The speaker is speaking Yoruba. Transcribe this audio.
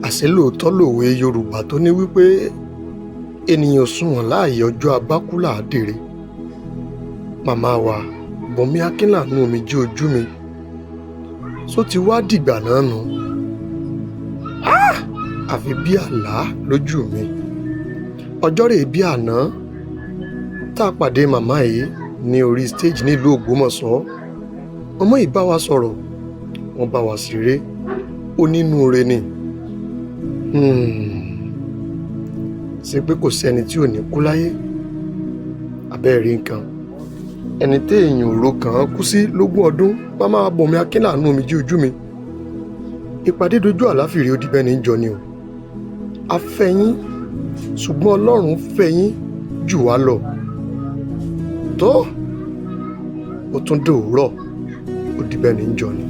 àṣé lóòótọ́ lòwe Yorùbá tó ní wípé ènìyàn sunwọ̀n láàyè ọjọ́ abákú là á dèrè. Màmá wa Bùnmi Akínlànú omijé ojú mi, só ti wá dìgbà náà nù. Àfi bí àlá lójú mi. Ọjọ́ rèé bí àná tá a pàdé màmá yìí ní orí stage nílùú Ògbómọ̀ṣọ́. Ọmọ yìí bá wa sọ̀rọ̀, wọ́n bá wa ṣeré, onínúure ni. Ṣé pé kò sẹ́ni tí ò ní kú láyé? Abẹ́ẹ̀rí nǹkan. Ẹni téèyàn ò ro kàn án kú sí lógún ọdún, màmá Bùnmi Akínlànú omijé ojú mi. Ìpàdé dojú àláfìrí odíbẹ́ni ń jọ ni o. A fẹ́ yín, ṣùgbọ́n Ọlọ́run fẹ́ yín jù wá lọ. Tó, ó tún dòwúrọ̀, odíbẹ́ni ń jọ ni.